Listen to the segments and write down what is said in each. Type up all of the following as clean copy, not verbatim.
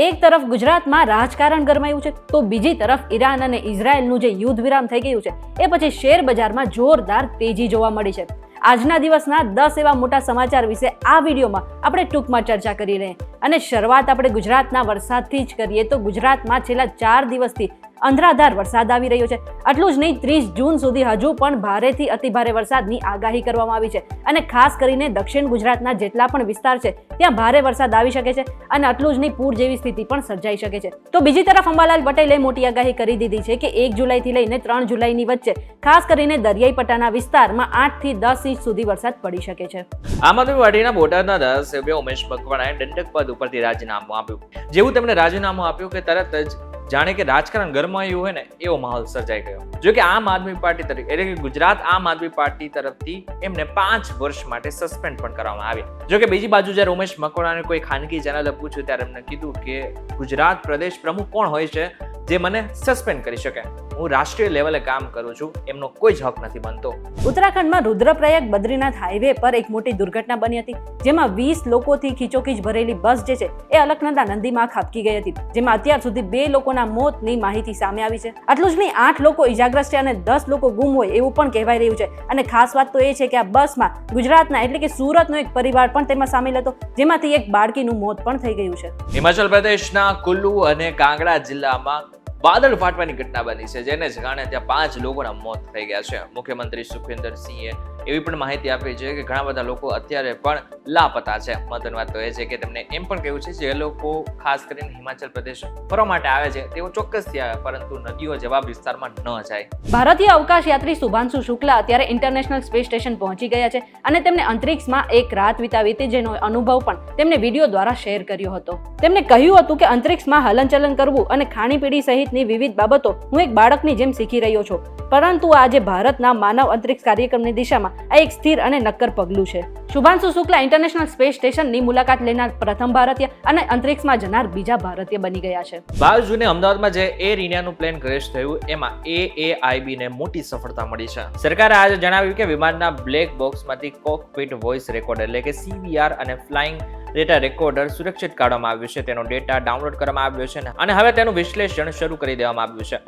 એક તરફ ગુજરાતમાં રાજકારણ ગરમાયું છે તો બીજી તરફ ઈરાન અને ઇઝરાયલનું જે યુદ્ધ વિરામ થઈ ગયું છે એ પછી શેર બજારમાં જોરદાર તેજી જોવા મળી છે. આજના દિવસના 10 એવા મોટા સમાચાર વિશે આ વિડીયોમાં આપણે ટૂંકમાં ચર્ચા કરી લઈએ અને શરૂઆત આપણે ગુજરાતના વરસાદથી જ કરીએ તો ગુજરાતમાં છેલ્લા 4 દિવસથી અંધરાધાર વરસાદ આવી રહ્યો છે. આટલું જ નહીં, 30 જૂન સુધી હજુ પણ ભારેથી અતિભારે વરસાદની આગાહી કરવામાં આવી છે અને ખાસ કરીને દક્ષિણ ગુજરાતના જેટલા પણ વિસ્તાર છે ત્યાં ભારે વરસાદ આવી શકે છે અને આટલું જ નહીં, પૂર જેવી સ્થિતિ પણ સર્જાઈ શકે છે. તો બીજી તરફ અંબાલાલ પટેલે મોટી આગાહી કરી દીધી છે કે 1 જુલાઈથી લઈને 3 જુલાઈની વચ્ચે ખાસ કરીને દરિયાઈ પટ્ટાના વિસ્તારમાં 8 થી 10 ઇંચ સુધી વરસાદ પડી શકે છે. આમ આદમી પાર્ટીના બોટાદના ધારાસભ્ય ઉમેશ મકવાણાએ દંડક પદ ઉપરથી રાજીનામું આપ્યું. જેવું તેમણે રાજીનામું આપ્યું કે તરત જ જાણે કે રાજકારણ ગરમાયું હોય ને એવો માહોલ સર્જાઈ ગયો. જો કે આમ આદમી પાર્ટી તરીકે એટલે કે ગુજરાત આમ આદમી પાર્ટી તરફથી એમને 5 વર્ષ માટે સસ્પેન્ડ પણ કરવામાં આવ્યા. જો કે બીજી બાજુ જ્યારે ઉમેશ મકવાણાને કોઈ ખાનગી ચેનલે પૂછ્યું ત્યારે એમને કીધું કે ગુજરાત પ્રદેશ પ્રમુખ કોણ હોય છે જે મને સસ્પેન્ડ કરી શકે? હું રાષ્ટ્રીય લેવલે કામ કરું છું, એમનો કોઈ જ હક નથી બનતો. ઉત્તરાખંડમાં રુદ્રપ્રયાગ બદ્રીનાથ હાઈવે પર એક મોટી દુર્ઘટના બની હતી જેમાં 20 લોકોથી ખીચોખીચ ભરેલી બસ જે છે એ અલકનંદા નદીમાં ખાબકી ગઈ હતી, જેમાં અત્યાર સુધી 2 લોકોના મોતની માહિતી સામે આવી છે. આટલું જ નહીં, 8 લોકો ઇજાગ્રસ્ત છે અને 10 લોકો ગુમ હોય એવું પણ કહેવાય રહ્યું છે. અને ખાસ વાત તો એ છે કે આ બસમાં ગુજરાતના એટલે કે સુરતનો એક પરિવાર પણ તેમાં સામેલ હતો, જેમાંથી એક બાળકીનું મોત પણ થઈ ગયું છે. હિમાચલ પ્રદેશના કુલ્લુ અને કાંગડા જિલ્લામાં વાદળ ફાટવાની ઘટના બની છે, જેને જ કારણે ત્યાં 5 લોકોના મોત થઈ ગયા છે. મુખ્યમંત્રી સુખવિન્દર સિંહે એવી પણ માહિતી આપી છે કે ઘણા બધા લોકો અત્યારે પણ લાપતા છે. મહત્વની વાત તો એ છે કે તેમણે એમ પણ કહ્યું છે જે લોકો ખાસ કરીને હિમાચલ પ્રદેશ ફરવા માટે આવે છે તેઓ ચોક્કસથી આવે, પરંતુ નદીઓ જેવા વિસ્તારમાં ન જાય. ભારતીય અવકાશ યાત્રી શુભાંશુ શુક્લા અત્યારે ઇન્ટરનેશનલ સ્પેસ સ્ટેશન પહોંચી ગયા છે અને તેમને અંતરિક્ષમાં એક રાત વિતાવી હતી, જેનો અનુભવ પણ તેમને વિડીયો દ્વારા શેર કર્યો હતો. તેમણે કહ્યું હતું કે અંતરિક્ષમાં હલનચલન કરવું અને ખાણીપીણી સહિતની વિવિધ બાબતો હું એક બાળકની જેમ શીખી રહ્યો છું, પરંતુ આજે ભારતના માનવ અંતરિક્ષ કાર્યક્રમની દિશામાં આ એક સ્થિર અને નક્કર પગલું છે. શુભાંશુ શુક્લા ઇન્ટરનેશનલ સ્પેસ સ્ટેશનની મુલાકાત લેનાર પ્રથમ ભારતીય અને અંતરિક્ષમાં જનાર બીજા ભારતીય બની ગયા છે. 12 જૂને અમદાવાદમાં જે એર ઇન્ડિયાનું પ્લેન ક્રેશ થયું એમાં AAIB ને મોટી સફળતા મળી છે. સરકારે આજે જણાવ્યું કે વિમાનના બ્લેક બોક્સમાંથી કોકપિટ વોઇસ રેકોર્ડર એટલે કે CVR અને ફ્લાઇંગ ડેટા રેકોર્ડર સુરક્ષિત કાઢવામાં આવ્યું છે. તેનો ડેટા ડાઉનલોડ કરવામાં આવ્યો છે અને હવે તેનું વિશ્લેષણ શરૂ કરી દેવામાં આવ્યું છે.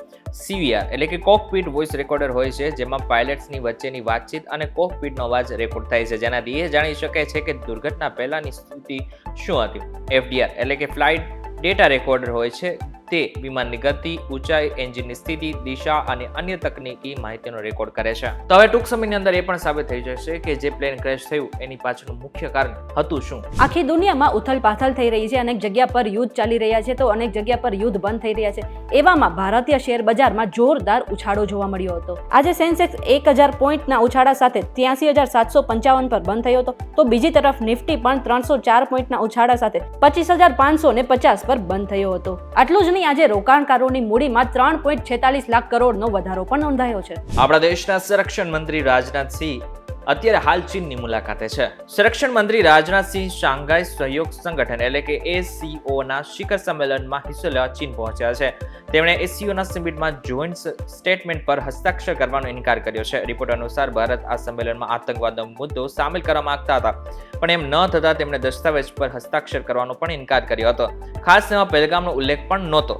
CVR એટલે કે કોકપિટ વોઇસ રેકોર્ડર હોય છે, જેમાં પાયલટ્સની વચ્ચેની વાતચીત અને કોકપિટનો અવાજ રેકોર્ડ થાય છે, જેનાથી એ જાણી શકાય છે કે દુર્ઘટના પહેલાની સ્થિતિ શું હતી. FDR એટલે કે ફ્લાઇટ ડેટા રેકોર્ડર હોય છે, તે વિમાનની ગતિ, ઊંચાઈ, એન્જિનની સ્થિતિ, દિશા અને અન્ય તકનીકી માહિતીનો રેકોર્ડ કરે છે. તો હવે ટૂંક સમયની અંદર એ પણ સાબિત થઈ જશે કે જે પ્લેન ક્રેશ થયું એની પાછળનું મુખ્ય કારણ હતું શું. આખી દુનિયામાં ઉથલપાથલ થઈ રહી છે, અનેક જગ્યા પર યુદ્ધ ચાલી રહ્યા છે તો અનેક જગ્યા પર યુદ્ધ બંધ થઈ રહ્યા છે. એવામાં ભારતીય શેર બજારમાં જોરદાર ઉછાળો જોવા મળ્યો હતો. આજે સેન્સેક્સ 1000 પોઈન્ટના ઉછાળા સાથે 83,755 પર બંધ થયો હતો, તો બીજી તરફ નિફ્ટી પણ 304 પોઈન્ટના ઉછાળા સાથે 25,550 પર બંધ થયો હતો. આટલું જ નહીં, આજે રોકાણકારોની મૂડીમાં 3.46 લાખ કરોડનો વધારો પણ નોંધાયો છે. આપણા દેશના સંરક્ષણ મંત્રી રાજનાથસિંહ અત્યારે હાલ ચીનની મુલાકાતે છે. સંરક્ષણ મંત્રી રાજનાથસિંહ શાંઘાઈ સહયોગ સંગઠન એટલે કે ASCO ના શિખર સંમેલનમાં હિસ્સો લેવા ચીન પહોંચ્યા છે. તેમણે ASCO ના સમિટમાં જોઈન્ટ સ્ટેટમેન્ટ પર હસ્તાક્ષર કરવાનો ઇનકાર કર્યો છે. રિપોર્ટ અનુસાર ભારત આ સંમેલનમાં આતંકવાદનો મુદ્દો સામેલ કરવા માંગતા હતા, પણ એમ ન થતા તેમણે દસ્તાવેજ પર હસ્તાક્ષર કરવાનો પણ ઇનકાર કર્યો હતો. ખાસ તેમાં પહેલગામનો ઉલ્લેખ પણ નહોતો,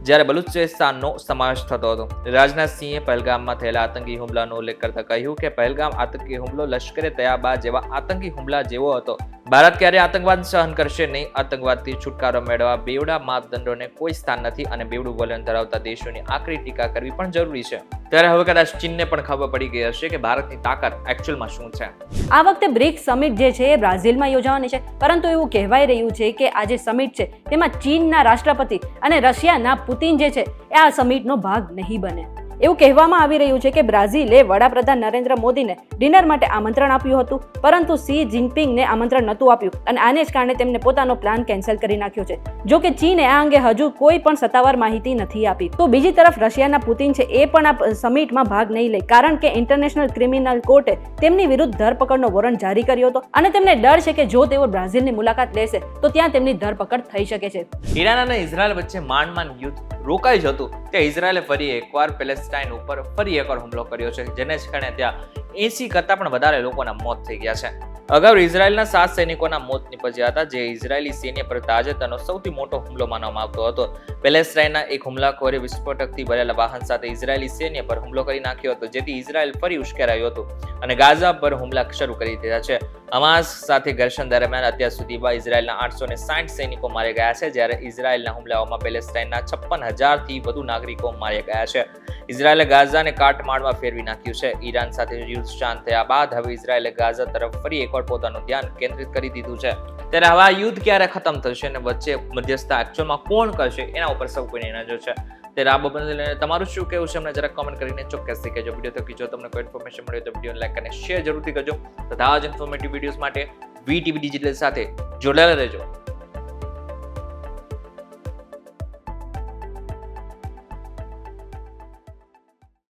જ્યારે બલુચિસ્તાનનો સમાવેશ થતો હતો. રાજનાથસિંહે પહેલગામમાં થયેલા આતંકી હુમલાનો ઉલ્લેખ કરતા કહ્યું કે પહેલગામ આતંકી હુમલો લશ્કરે તૈયબા જેવા આતંકી હુમલા જેવો હતો. ભારત ક્યારેય આતંકવાદ સહન કરશે નહીં. આતંકવાદથી છુટકારો મેળવવા બેવડા માપદંડોને કોઈ સ્થાન નથી અને બેવડું વલણ ધરાવતા દેશોની આકરી ટીકા કરવી પણ જરૂરી છે. ત્યારે હવે કદાચ ચીનને પણ ખબર પડી ગઈ હશે કે ભારતની તાકાત એકચ્યુઅલમાં શું છે. આ વખતે બ્રિક્સ સમિટ જે છે એ બ્રાઝિલમાં યોજાવાની છે, પરંતુ એવું કહેવાય રહ્યું છે કે આ જે સમિટ છે તેમાં ચીનના રાષ્ટ્રપતિ અને રશિયાના પુતિન જે છે એ આ સમિટનો ભાગ નહીં બને. એવું કહેવામાં આવી રહ્યું છે કે બ્રાઝિલે વડાપ્રધાન નરેન્દ્ર મોદીને ડિનર માટે આમંત્રણ આપ્યું હતું, પરંતુ શી જિનપિંગને આમંત્રણ નહોતું આપ્યું અને આને જ કારણે તેમને પોતાનો પ્લાન કેન્સલ કરી નાખ્યો છે. જો કે ચીને આ અંગે હજુ કોઈ પણ સત્તાવાર માહિતી નથી આપી. તો બીજી તરફ રશિયાના પુતિન છે એ પણ આ સમિટમાં ભાગ નહીં લે, કારણ કે ઇન્ટરનેશનલ ક્રિમિનલ કોર્ટે તેમની વિરુદ્ધ ધરપકડનો વોરંટ જારી કર્યો હતો અને તેમને ડર છે કે જો તેઓ બ્રાઝિલની મુલાકાત લેશે તો ત્યાં તેમની ધરપકડ થઈ શકે છે. ઈરાન અને ઇઝરાયલ વચ્ચે માંડ યુદ્ધ રોકાઈ જતું ત્યાં ઇઝરાયલે ફરી એકવાર પેલેસ્ટાઇન ઉપર ફરી એકવાર હુમલો કર્યો છે, જેને જ કારણે ત્યાં 80 કરતા પણ વધારે લોકોના મોત થઈ ગયા છે. અગાઉ ઇઝરાયેલના 7 સૈનિકોના મોત નીપજ્યા હતા, જે ઇઝરાયેલી સૈન્ય પર તાજેતરનો સૌથી મોટો હુમલો માનવામાં આવતો હતો. પેલેસ્ટાઇનના એક હુમલાખોરે વિસ્ફોટકથી ભરેલા વાહન સાથે ઇઝરાયેલી સૈન્ય પર હુમલો કરી નાખ્યો હતો, જેથી ઇઝરાયેલ ફરી ઉશ્કેરાયું હતું અને ગાઝા પર હુમલા શરૂ કરી દીધા છે. હમાસ સાથે ઘર્ષણ દરમિયાન અત્યાર સુધીમાં ઇઝરાયેલના 860 સૈનિકો માર્યા ગયા છે, જ્યારે ઇઝરાયેલના હુમલાઓમાં પેલેસ્ટાઇનના 56,000થી વધુ નાગરિકો માર્યા ગયા છે. ઇઝરાયેલે ગાઝાને કાટમાળમાં ફેરવી નાખ્યું છે. ઈરાન સાથે યુદ્ધ શાંત થયા બાદ હવે ઇઝરાયેલે ગાઝા તરફ ફરી એકવાર પોતાનું ધ્યાન કેન્દ્રિત કરી દીધું છે. ત્યારે હવે આ યુદ્ધ ક્યારે ખતમ થશે અને વચ્ચે મધ્યસ્થતા એકચ્યુઅલમાં કોણ કરશે એના ઉપર સૌ કોઈની નજર છે. ત્યારે આ બાબતને લઈને તમારું શું કહેવું છે અમને જરા કમેન્ટ કરીને ચોક્કસથી કહેજો. વિડીયો થકી જો તમને કોઈ ઇન્ફોર્મેશન મળ્યો તો વિડીયોને લાઈક અને શેર જરૂરથી કરજો તથા આ જ ઇન્ફોર્મેટિવ વિડીયોઝ માટે VTV ડિજિટલ સાથે જોડાયેલા રહેજો.